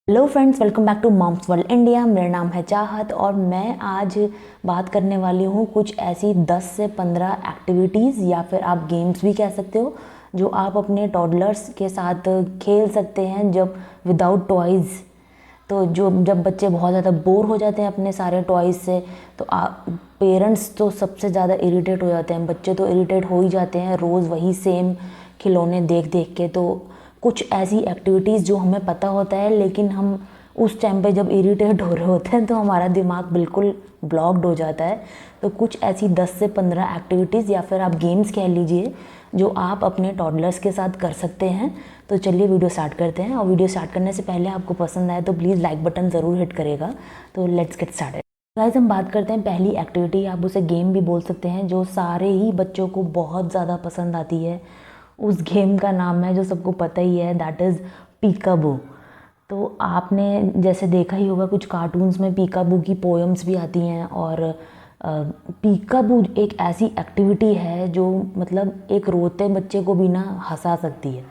Hello friends, welcome back to Moms World India. मेरा नाम है चाहत और मैं आज बात करने वाली हूँ कुछ ऐसी 10 से 15 एक्टिविटीज़ या फिर आप गेम्स भी कह सकते हो जो आप अपने टॉडलर्स के साथ खेल सकते हैं जब विदाउट टॉयज़। तो जो जब बच्चे बहुत ज़्यादा बोर हो जाते हैं अपने सारे टॉयज़ से, तो पेरेंट्स तो सबसे ज़्यादा इरिटेट हो जाते हैं। बच्चे तो इरिटेट हो ही जाते हैं रोज़ वही सेम खिलौने देख देख के। तो कुछ ऐसी एक्टिविटीज़ जो हमें पता होता है, लेकिन हम उस टाइम पे जब इरिटेट हो रहे होते हैं तो हमारा दिमाग बिल्कुल ब्लॉक्ड हो जाता है। तो कुछ ऐसी 10 से 15 एक्टिविटीज़ या फिर आप गेम्स कह लीजिए जो आप अपने टॉडलर्स के साथ कर सकते हैं। तो चलिए वीडियो स्टार्ट करते हैं। और वीडियो स्टार्ट करने से पहले आपको पसंद आए तो प्लीज़ लाइक बटन ज़रूर हिट करेगा। तो लेट्स गेट स्टार्टेड। गाइस, हम बात करते हैं पहली एक्टिविटी, आप उसे गेम भी बोल सकते हैं, जो सारे ही बच्चों को बहुत ज़्यादा पसंद आती है। उस गेम का नाम है जो सबको पता ही है, दैट इज़ पीकाबू। तो आपने जैसे देखा ही होगा कुछ कार्टून्स में पीकाबू की पोएम्स भी आती हैं। और पीकाबू एक ऐसी एक्टिविटी है जो मतलब एक रोते बच्चे को भी ना हंसा सकती है।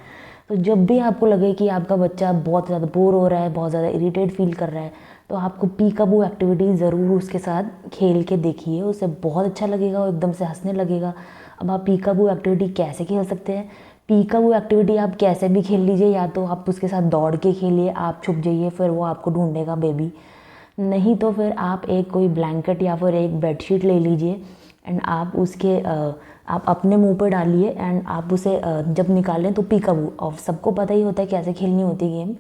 तो जब भी आपको लगे कि आपका बच्चा बहुत ज़्यादा बोर हो रहा है, बहुत ज़्यादा इरिटेट फील कर रहा है, तो आपको पीकाबू एक्टिविटी ज़रूर उसके साथ खेल के देखिए। उसे बहुत अच्छा लगेगा और एकदम से हंसने लगेगा। अब आप पीकाबू एक्टिविटी कैसे खेल सकते हैं? पीकाबू एक्टिविटी आप कैसे भी खेल लीजिए, या तो आप उसके साथ दौड़ के खेलिए, आप छुप जाइए फिर वो आपको ढूंढेगा बेबी। नहीं तो फिर आप एक कोई ब्लैंकेट या फिर एक बेडशीट ले लीजिए एंड आप उसके आप अपने मुंह पर डालिए एंड आप उसे जब निकालें तो पीकाबू। और सबको पता ही होता है कैसे खेलनी होती है गेम।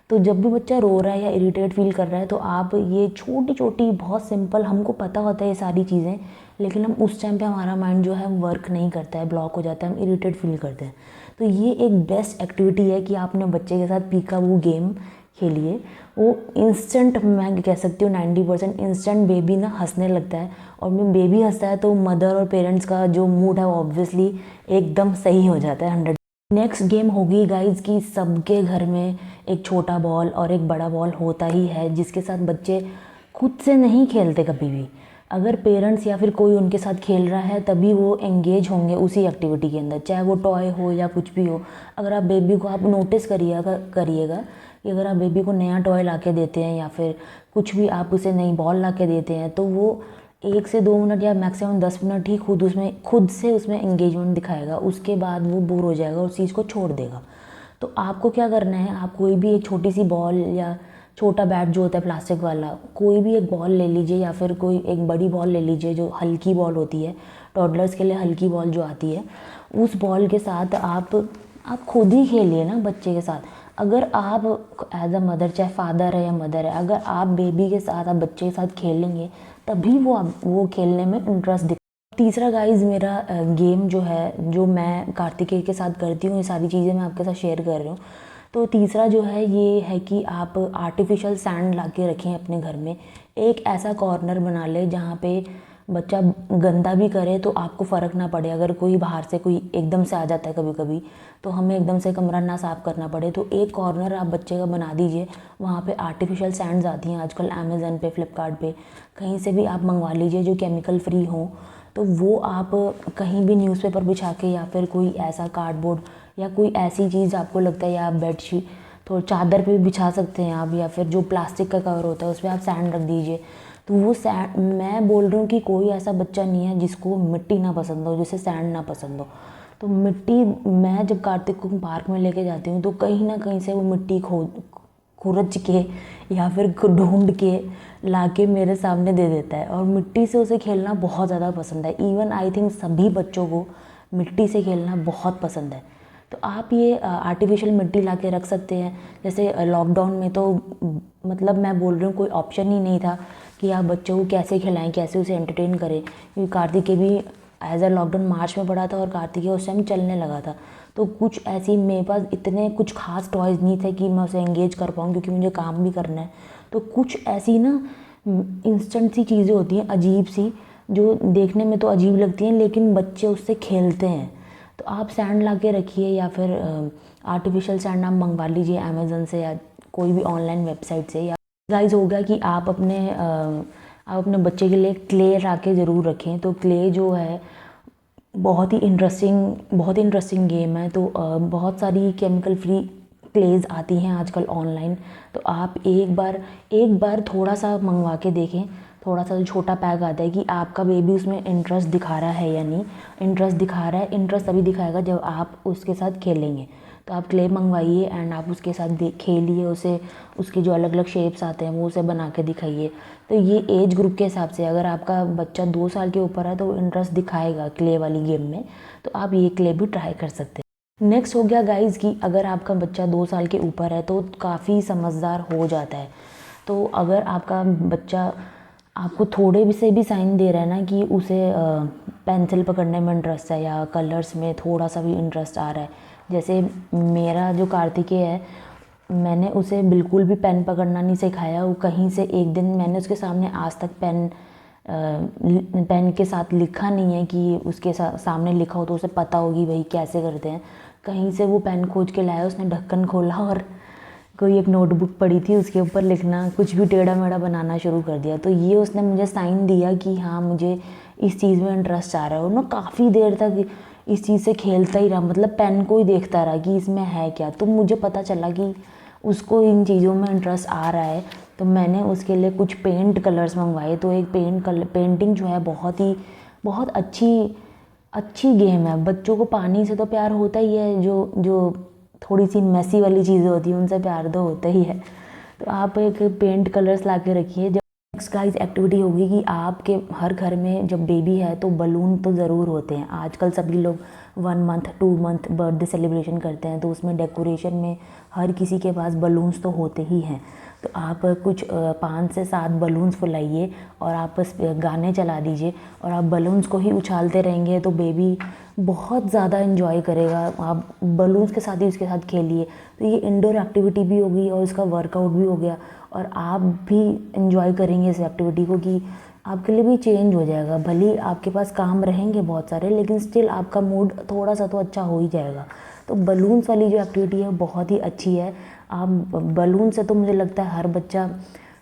तो जब भी बच्चा रो रहा है या इरिटेट फील कर रहा है तो आप ये छोटी छोटी बहुत सिंपल, हमको पता होता है ये सारी चीज़ें, लेकिन हम उस टाइम पे हमारा माइंड जो है वर्क नहीं करता है, ब्लॉक हो जाता है, हम इरिटेट फील करते हैं। तो ये एक बेस्ट एक्टिविटी है कि आप अपने बच्चे के साथ पीकाबू गेम खेलिए। वो इंस्टेंट, मैं कह सकती हूँ 90% इंस्टेंट बेबी ना हंसने लगता है। और मैं बेबी हंसता है तो मदर और पेरेंट्स का जो मूड है वो ऑब्वियसली एकदम सही हो जाता है 100। नेक्स्ट गेम होगी गाइज कि सबके घर में एक छोटा बॉल और एक बड़ा बॉल होता ही है, जिसके साथ बच्चे खुद से नहीं खेलते कभी भी। अगर पेरेंट्स या फिर कोई उनके साथ खेल रहा है तभी वो एंगेज होंगे उसी एक्टिविटी के अंदर, चाहे वो टॉय हो या कुछ भी हो। अगर आप बेबी को आप नोटिस करिएगा कि अगर आप बेबी को नया टॉय ला के देते हैं या फिर कुछ भी आप उसे नई बॉल ला के देते हैं, तो वो 1 से 2 मिनट या मैक्सिमम 10 मिनट ही खुद से उसमें एंगेजमेंट दिखाएगा। उसके बाद वो बोर हो जाएगा, उस चीज़ को छोड़ देगा। तो आपको क्या करना है, आप कोई भी एक छोटी सी बॉल या छोटा बैट जो होता है प्लास्टिक वाला, कोई भी एक बॉल ले लीजिए या फिर कोई एक बड़ी बॉल ले लीजिए जो हल्की बॉल होती है, टॉडलर्स के लिए हल्की बॉल जो आती है। उस बॉल के साथ आप खुद ही खेलिए ना बच्चे के साथ। अगर आप एज अ मदर, चाहे फादर है या मदर है, अगर आप बेबी के साथ, आप बच्चे के साथ खेलेंगे तभी वो खेलने में इंटरेस्ट दिखा। तीसरा गाइज मेरा गेम जो है, जो मैं कार्तिकेय के साथ करती हूँ, ये सारी चीज़ें मैं आपके साथ शेयर कर रही हूँ। तो तीसरा जो है ये है कि आप आर्टिफिशियल सैंड ला के रखें अपने घर में। एक ऐसा कॉर्नर बना ले जहाँ पे बच्चा गंदा भी करे तो आपको फ़र्क ना पड़े। अगर कोई बाहर से कोई एकदम से आ जाता है कभी कभी, तो हमें एकदम से कमरा ना साफ़ करना पड़े, तो एक कॉर्नर आप बच्चे का बना दीजिए। वहाँ पे आर्टिफिशियल सैंड्स आती हैं आजकल अमेज़न पे, फ्लिपकार्ट पे, कहीं से भी आप मंगवा लीजिए जो केमिकल फ्री हो। तो वो आप कहीं भी न्यूज़पेपर बिछा के या फिर कोई ऐसा कार्डबोर्ड या कोई ऐसी चीज़ आपको लगता है, या आप बेडशीट तो चादर पे भी बिछा सकते हैं आप, या फिर जो प्लास्टिक का कवर होता है उस पर आप सैंड रख दीजिए। तो वो सैंड, मैं बोल रही हूँ कि कोई ऐसा बच्चा नहीं है जिसको मिट्टी ना पसंद हो, जिसे सैंड ना पसंद हो। तो मिट्टी, मैं जब कार्तिक को पार्क में लेके जाती हूँ तो कहीं ना कहीं से वो मिट्टी खुरच के या फिर ढूंढ के ला के मेरे सामने दे देता है। और मिट्टी से उसे खेलना बहुत ज़्यादा पसंद है। इवन आई थिंक सभी बच्चों को मिट्टी से खेलना बहुत पसंद है। तो आप ये आर्टिफिशियल मिट्टी ला के रख सकते हैं। जैसे लॉकडाउन में तो मतलब मैं बोल रही हूँ कोई ऑप्शन ही नहीं था कि आप बच्चों को कैसे खिलाएं, कैसे उसे एंटरटेन करें, क्योंकि कार्तिकेय भी एज अ लॉकडाउन मार्च में पड़ा था और कार्तिकेय उस टाइम चलने लगा था। तो कुछ ऐसी मेरे पास इतने कुछ खास टॉयज़ नहीं थे कि मैं उसे एंगेज कर पाऊँ, क्योंकि मुझे काम भी करना है। तो कुछ ऐसी ना इंस्टेंट सी चीज़ें होती हैं अजीब सी, जो देखने में तो अजीब लगती हैं लेकिन बच्चे उससे खेलते हैं। तो आप सैंड ला के रखिए या फिर आर्टिफिशियल सैंड आप मंगवा लीजिए अमेज़न से या कोई भी ऑनलाइन वेबसाइट से। या गाइस होगा कि आप अपने बच्चे के लिए क्ले ला के ज़रूर रखें। तो क्ले जो है बहुत ही इंटरेस्टिंग गेम है। तो बहुत सारी केमिकल फ्री क्लेज़ आती हैं आजकल ऑनलाइन, तो आप एक बार थोड़ा सा मंगवा के देखें। थोड़ा सा जो छोटा पैक आता है कि आपका बेबी उसमें इंटरेस्ट दिखा रहा है या नहीं। इंटरेस्ट दिखा रहा है, इंटरेस्ट तभी दिखाएगा जब आप उसके साथ खेलेंगे। तो आप क्ले मंगवाइए एंड आप उसके साथ खेलिए, उसे उसके जो अलग अलग शेप्स आते हैं वो उसे बना के दिखाइए। तो ये एज ग्रुप के हिसाब से, अगर आपका बच्चा 2 साल के ऊपर है तो इंटरेस्ट दिखाएगा क्ले वाली गेम में, तो आप ये क्ले भी ट्राई कर सकते हैं। नेक्स्ट हो गया गाइज़ कि अगर आपका बच्चा 2 साल के ऊपर है तो काफ़ी समझदार हो जाता है। तो अगर आपका बच्चा आपको थोड़े भी से भी साइन दे रहा है ना कि उसे पेंसिल पकड़ने में इंटरेस्ट है या कलर्स में थोड़ा सा भी इंटरेस्ट आ रहा है, जैसे मेरा जो कार्तिकेय है, मैंने उसे बिल्कुल भी पेन पकड़ना नहीं सिखाया। वो कहीं से एक दिन मैंने उसके सामने आज तक पेन के साथ लिखा नहीं है कि उसके सामने लिखा हो तो उसे पता होगी भाई कैसे करते हैं। कहीं से वो पेन खोज के लाया, उसने ढक्कन खोला और कोई एक नोटबुक पड़ी थी उसके ऊपर लिखना, कुछ भी टेढ़ा मेढ़ा बनाना शुरू कर दिया। तो ये उसने मुझे साइन दिया कि हाँ मुझे इस चीज़ में इंटरेस्ट आ रहा है। और ना काफ़ी देर तक इस चीज़ से खेलता ही रहा, मतलब पेन को ही देखता रहा कि इसमें है क्या। तो मुझे पता चला कि उसको इन चीज़ों में इंटरेस्ट आ रहा है, तो मैंने उसके लिए कुछ पेंट कलर्स मंगवाए। तो एक पेंटिंग जो है बहुत अच्छी गेम है। बच्चों को पानी से तो प्यार होता ही है, जो थोड़ी सी मैसी वाली चीज़ें होती हैं उनसे प्यार तो होता ही है। तो आप एक पेंट कलर्स ला के रखिए। जब नेक्स्ट गाइस एक्टिविटी होगी कि आपके हर घर में जब बेबी है तो बलून तो ज़रूर होते हैं। आजकल सभी लोग 1 मंथ 2 मंथ बर्थडे सेलिब्रेशन करते हैं, तो उसमें डेकोरेशन में हर किसी के पास बलून्स तो होते ही हैं। तो आप कुछ 5 से 7 बलून्स फुलाइए और आप उस पे गाने चला दीजिए और आप बलून्स को ही उछालते रहेंगे, तो बेबी बहुत ज़्यादा इन्जॉय करेगा। आप बलून्स के साथ ही उसके साथ खेलिए। तो ये इंडोर एक्टिविटी भी होगी और इसका वर्कआउट भी हो गया, और आप भी इन्जॉय करेंगे इस एक्टिविटी को कि आपके लिए भी चेंज हो जाएगा। भले ही आपके पास काम रहेंगे बहुत सारे, लेकिन स्टिल आपका मूड थोड़ा सा तो अच्छा हो ही जाएगा। तो बलून्स वाली जो एक्टिविटी है बहुत ही अच्छी है। आप बलून से तो मुझे लगता है हर बच्चा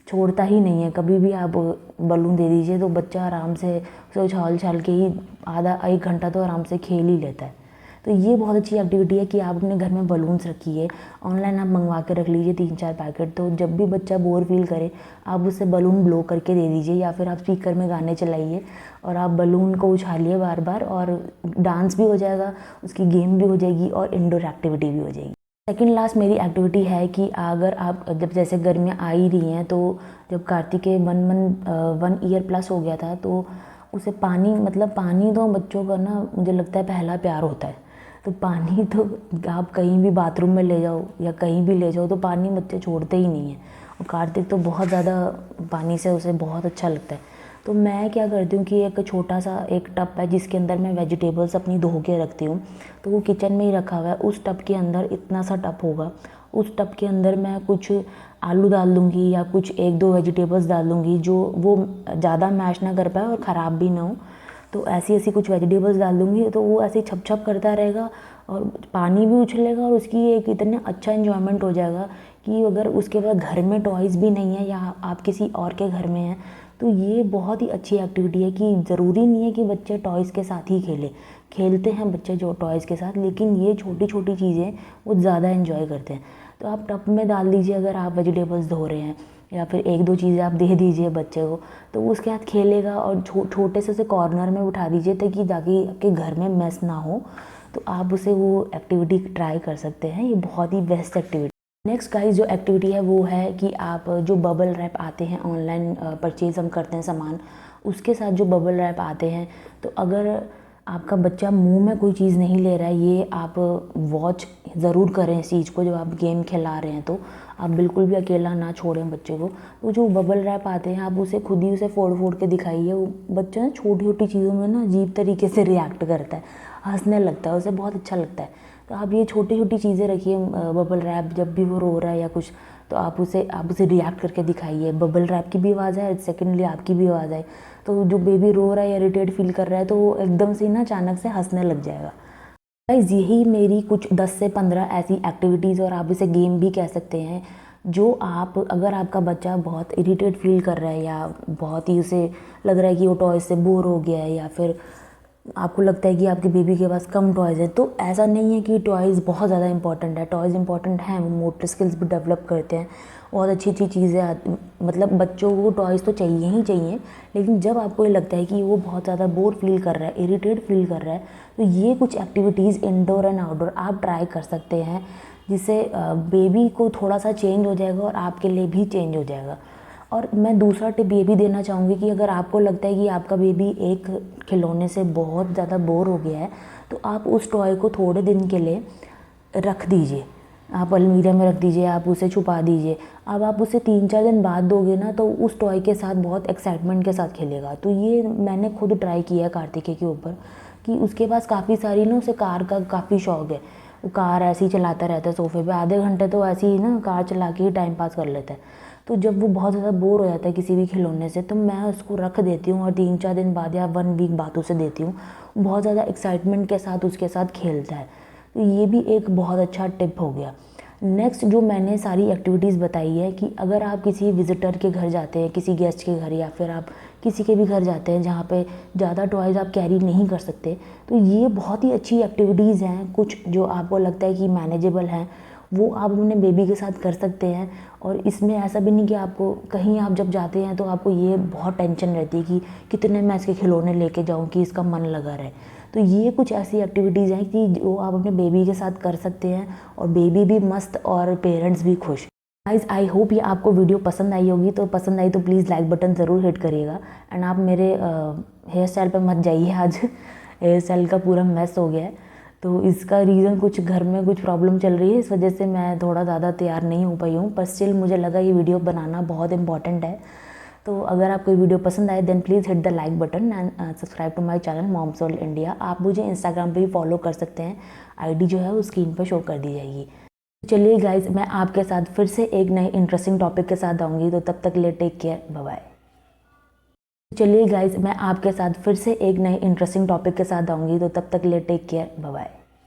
छोड़ता ही नहीं है। कभी भी आप बलून दे दीजिए तो बच्चा आराम से उसे उछाल उछाल के ही आधा 1 घंटा तो आराम से खेल ही लेता है। तो ये बहुत अच्छी एक्टिविटी है कि आप अपने घर में बलून्स रखिए। ऑनलाइन आप मंगवा के रख लीजिए 3-4 पैकेट। तो जब भी बच्चा बोर फील करे आप उसे बलून ब्लो करके दे दीजिए, या फिर आप स्पीकर में गाने चलाइए और आप बलून को उछालिए बार बार, और डांस भी हो जाएगा, उसकी गेम भी हो जाएगी और इंडोर एक्टिविटी भी हो जाएगी। सेकेंड लास्ट मेरी एक्टिविटी है कि अगर आप जब जैसे गर्मियाँ आ ही रही हैं, तो जब कार्तिक के 1 ईयर प्लस हो गया था, तो उसे पानी, मतलब पानी तो बच्चों का ना मुझे लगता है पहला प्यार होता है। तो पानी तो आप कहीं भी बाथरूम में ले जाओ या कहीं भी ले जाओ तो पानी बच्चे छोड़ते ही नहीं हैं। और कार्तिक तो बहुत ज़्यादा पानी से उसे बहुत अच्छा लगता है। तो मैं क्या करती हूँ कि एक छोटा सा एक टब है जिसके अंदर मैं वेजिटेबल्स अपनी धो के रखती हूँ। तो वो किचन में ही रखा हुआ है। उस टब के अंदर इतना सा टब होगा, उस टब के अंदर मैं कुछ आलू डाल दूँगी या कुछ 1-2 वेजिटेबल्स डाल दूँगी जो वो ज़्यादा मैश ना कर पाए और ख़राब भी ना हो। तो ऐसी कुछ वेजिटेबल्स डाल दूँगी, तो वो ऐसे छप छप करता रहेगा और पानी भी उछलेगा और उसकी एक इतना अच्छा इन्जॉयमेंट हो जाएगा कि अगर उसके बाद घर में टॉयज़ भी नहीं है या आप किसी और के घर में हैं, तो ये बहुत ही अच्छी एक्टिविटी है कि ज़रूरी नहीं है कि बच्चे टॉयज़ के साथ ही खेलते हैं बच्चे जो टॉयज़ के साथ, लेकिन ये छोटी छोटी चीज़ें वो ज़्यादा इन्जॉय करते हैं। तो आप टब में डाल दीजिए अगर आप वेजिटेबल्स धो रहे हैं, या फिर 1-2 चीज़ें आप दे दीजिए बच्चे को, तो वो उसके साथ खेलेगा। और छोटे से कॉर्नर में उठा दीजिए ताकि आपके घर में मेस ना हो। तो आप उसे वो एक्टिविटी ट्राई कर सकते हैं। ये बहुत ही बेस्ट एक्टिविटी। नेक्स्ट गाइस जो एक्टिविटी है वो है कि आप जो बबल रैप आते हैं ऑनलाइन परचेज़ हम करते हैं सामान, उसके साथ जो बबल रैप आते हैं, तो अगर आपका बच्चा मुंह में कोई चीज़ नहीं ले रहा है, ये आप वॉच ज़रूर करें इस चीज़ को। जब आप गेम खिला रहे हैं तो आप बिल्कुल भी अकेला ना छोड़ें बच्चे को। तो जो बबल रैप आते हैं आप उसे खुद ही उसे फोड़ फोड़ के दिखाइए। वो बच्चा ना छोटी छोटी चीज़ों में ना अजीब तरीके से रिएक्ट करता है, हंसने लगता है, उसे बहुत अच्छा लगता है। तो आप ये छोटी छोटी चीज़ें रखिए बबल रैप, जब भी वो रो रहा है या कुछ, तो आप उसे रिएक्ट करके दिखाइए। बबल रैप की भी आवाज़ है, सेकेंडली आपकी भी आवाज़ है। तो जो बेबी रो रहा है या इरिटेट फील कर रहा है तो वो एकदम से ना अचानक से हंसने लग जाएगा। गाइस यही मेरी कुछ 10 से 15 ऐसी एक्टिविटीज़, और आप इसे गेम भी कह सकते हैं, जो आप अगर आपका बच्चा बहुत इरिटेट फील कर रहा है या बहुत ही उसे लग रहा है कि वो टॉय से बोर हो गया है या फिर आपको लगता है कि आपके बेबी के पास कम टॉयज़ हैं, तो ऐसा नहीं है कि टॉयज़ बहुत ज़्यादा इंपॉर्टेंट है। टॉयज़ इंपॉर्टेंट हैं, वो मोटर स्किल्स भी डेवलप करते हैं, बहुत अच्छी अच्छी चीज़ें मतलब बच्चों को टॉयज़ तो चाहिए ही चाहिए। लेकिन जब आपको ये लगता है कि वो बहुत ज़्यादा बोर फील कर रहा है, इरिटेट फील कर रहा है, तो ये कुछ एक्टिविटीज़ इंडोर एंड आउटडोर आप ट्राई कर सकते हैं, जिससे बेबी को थोड़ा सा चेंज हो जाएगा और आपके लिए भी चेंज हो जाएगा। और मैं दूसरा टिप ये भी देना चाहूँगी कि अगर आपको लगता है कि आपका बेबी एक खिलौने से बहुत ज़्यादा बोर हो गया है, तो आप उस टॉय को थोड़े दिन के लिए रख दीजिए, आप अलमीरा में रख दीजिए, आप उसे छुपा दीजिए। अब आप उसे 3-4 दिन बाद दोगे ना, तो उस टॉय के साथ बहुत एक्साइटमेंट के साथ खेलेगा। तो ये मैंने खुद ट्राई किया है कार्तिकेय के ऊपर, कि उसके पास काफ़ी सारी ना, उसे कार का काफ़ी शौक है। वो कार ऐसे ही चलाता रहता है सोफे पे, आधे घंटे तो ऐसे ही ना कार चला के ही टाइम पास कर लेता है। तो जब वो बहुत ज़्यादा बोर हो जाता है किसी भी खिलौने से, तो मैं उसको रख देती हूँ और 3-4 दिन बाद या 1 वीक बाद उसे देती हूँ। बहुत ज़्यादा एक्साइटमेंट के साथ उसके साथ खेलता है। तो ये भी एक बहुत अच्छा टिप हो गया। नेक्स्ट जो मैंने सारी एक्टिविटीज़ बताई है, कि अगर आप किसी विज़िटर के घर जाते हैं, किसी गेस्ट के घर, या फिर आप किसी के भी घर जाते हैं जहाँ पे ज़्यादा टॉयज़ आप कैरी नहीं कर सकते, तो ये बहुत ही अच्छी एक्टिविटीज़ हैं। कुछ जो आपको लगता है कि मैनेजेबल हैं, वो आप अपने बेबी के साथ कर सकते हैं। और इसमें ऐसा भी नहीं कि आपको कहीं आप जब जाते हैं तो आपको ये बहुत टेंशन रहती है कि कितने मैं इसके खिलौने लेके जाऊँ कि इसका मन लगा रहे। तो ये कुछ ऐसी एक्टिविटीज़ हैं कि जो आप अपने बेबी के साथ कर सकते हैं, और बेबी भी मस्त और पेरेंट्स भी खुश। गाइज आई होप ये आपको वीडियो पसंद आई होगी। तो पसंद आई तो प्लीज़ लाइक बटन ज़रूर हिट करिएगा। एंड आप मेरे हेयर स्टाइल पर मत जाइए, आज हेयर स्टाइल का पूरा मैस हो गया है। तो इसका रीज़न कुछ घर में कुछ प्रॉब्लम चल रही है, इस वजह से मैं थोड़ा ज़्यादा तैयार नहीं हो पाई हूँ। पर स्टिल मुझे लगा ये वीडियो बनाना बहुत इंपॉर्टेंट है। तो अगर आपको ये वीडियो पसंद आए, then please hit the like button and subscribe to my channel Moms World India. आप मुझे इंस्टाग्राम पे भी फॉलो कर सकते हैं, आईडी जो है वो स्क्रीन पर शो कर दी जाएगी। चलिए गाइज, मैं आपके साथ फिर से एक नए इंटरेस्टिंग टॉपिक के साथ आऊँगी। तो तब तक के लिए टेक केयर, बाय बाय। चलिए गाइज, मैं आपके साथ फिर से एक नए इंटरेस्टिंग टॉपिक के साथ आऊँगी। तो तब तक के लिए टेक केयर, बाय बाय।